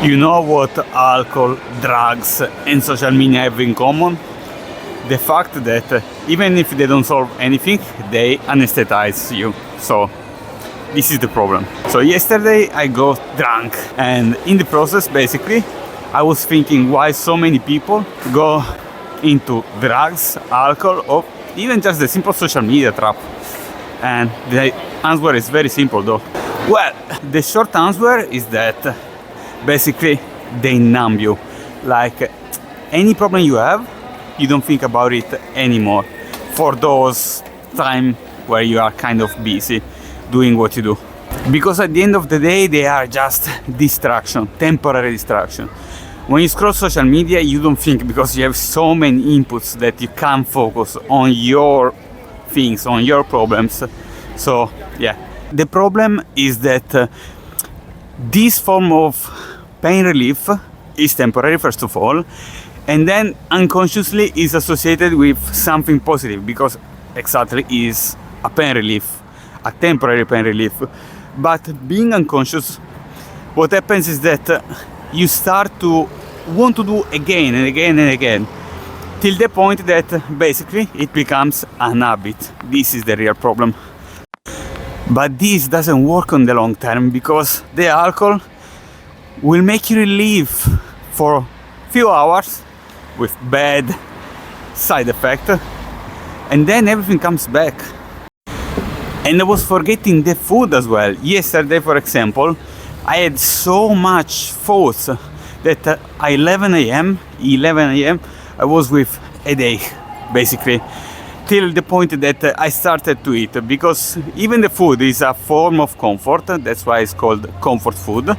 You know what alcohol, drugs and social media have in common? The fact that even if they don't solve anything, they anesthetize you. So this is the problem. So yesterday I got drunk, and in the process basically I was thinking why so many people go into drugs, alcohol, or even just the simple social media trap. And the answer is very simple though. Well, the short answer is that basically they numb you. Like any problem you have, you don't think about it anymore for those time where you are kind of busy doing what you do. Because at the end of the day, they are just distraction, temporary distraction. When you scroll social media, you don't think because you have so many inputs that you can't focus on your things, on your problems. So yeah, the problem is that this form of pain relief is temporary, first of all, and then unconsciously is associated with something positive because exactly is a pain relief, a temporary pain relief. But being unconscious, what happens is that you start to want to do again and again and again, till the point that basically it becomes an habit. This is the real problem. But this doesn't work on the long term because the alcohol will make you relieve for a few hours with bad side effect, and then everything comes back. And I was forgetting the food as well. Yesterday, for example, I had so much thoughts that at 11 a.m. I was with headache basically, till the point that I started to eat, because even the food is a form of comfort. That's why it's called comfort food.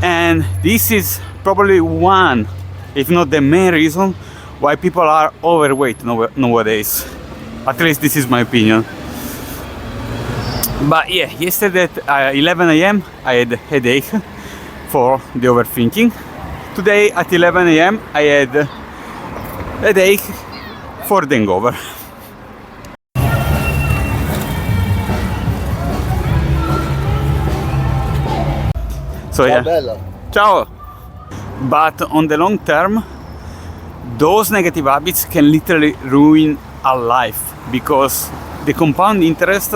And this is probably one, if not the main reason why people are overweight nowadays. At least this is my opinion. But yeah, yesterday at 11 a.m. I had headache for the overthinking. Today at 11 a.m. I had headache for the hangover. So yeah. Bella. Ciao! But on the long term, those negative habits can literally ruin a life, because the compound interest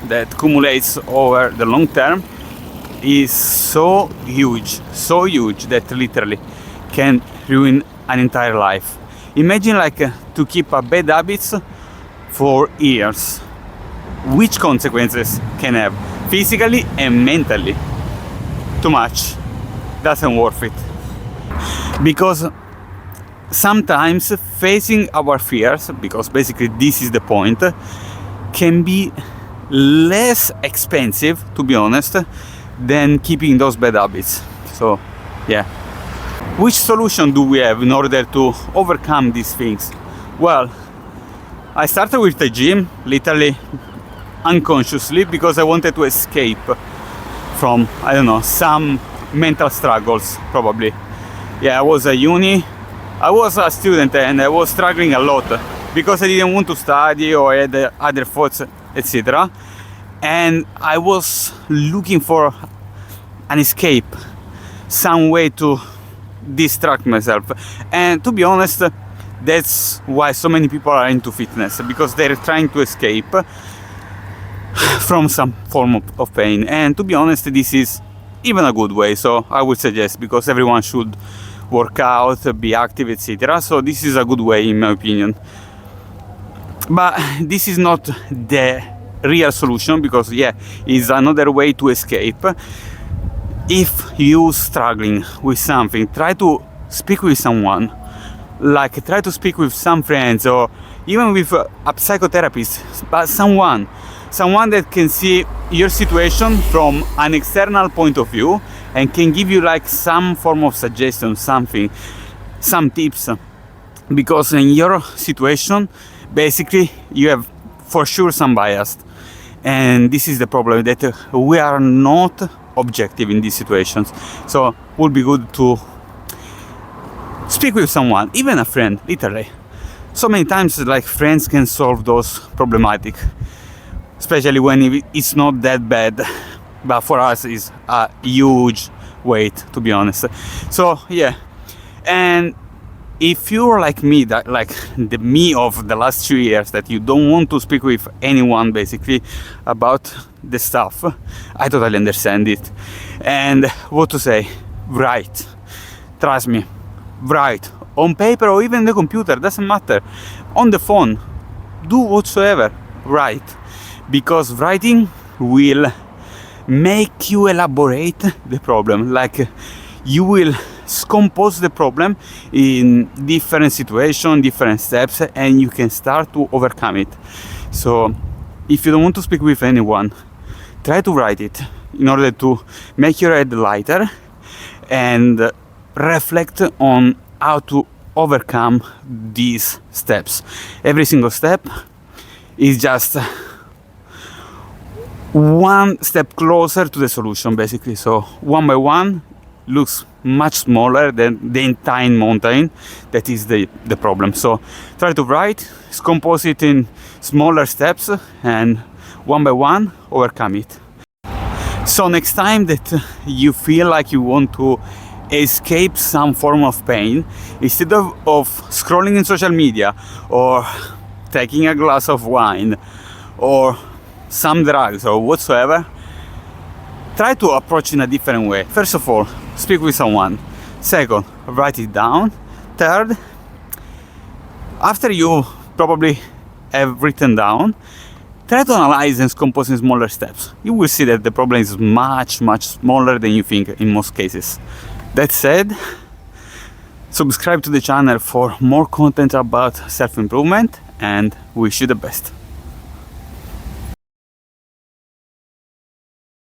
that accumulates over the long term is so huge that literally can ruin an entire life. Imagine to keep a bad habits for years. Which consequences can have physically and mentally? Too much. Doesn't worth it. Because sometimes facing our fears, because basically this is the point, can be less expensive, to be honest, than keeping those bad habits. So yeah, which solution do we have in order to overcome these things? Well, I started with the gym literally unconsciously because I wanted to escape from, I don't know, some mental struggles probably. Yeah, I was at uni, I was a student and I was struggling a lot because I didn't want to study or I had other thoughts, etc. And I was looking for an escape, some way to distract myself. And to be honest, that's why so many people are into fitness, because they're trying to escape from some form of pain. And to be honest, this is even a good way, so I would suggest, because everyone should work out, be active, etc. So this is a good way in my opinion. But this is not the real solution, because yeah, it's another way to escape. If you struggling with something, try to speak with someone, try to speak with some friends or even with a psychotherapist, but someone that can see your situation from an external point of view and can give you some form of suggestion, something, some tips. Because in your situation, basically you have for sure some bias, and this is the problem, that we are not objective in these situations. So it would be good to speak with someone, even a friend, literally. So many times friends can solve those problematic, especially when it's not that bad, but for us it's a huge weight, to be honest. So yeah, and if you're like me, that like the me of the last 2 years, that you don't want to speak with anyone basically about the stuff, I totally understand it. And what to say, write, trust me, write on paper or even the computer, doesn't matter, on the phone, do whatsoever, write, because writing will make you elaborate the problem, like you will compose the problem in different situations, different steps, and you can start to overcome it. So if you don't want to speak with anyone, try to write it in order to make your head lighter and reflect on how to overcome these steps. Every single step is just one step closer to the solution, basically. So one by one looks much smaller than the entire mountain that is the problem. So try to write, compose it in smaller steps, and one by one overcome it. So next time that you feel like you want to escape some form of pain, instead of scrolling in social media or taking a glass of wine or some drugs or whatsoever, try to approach in a different way. First of all, speak with someone. Second, write it down. Third, after you probably have written down, try to analyze and compose in smaller steps. You will see that the problem is much smaller than you think in most cases. That said, subscribe to the channel for more content about self-improvement, and wish you the best.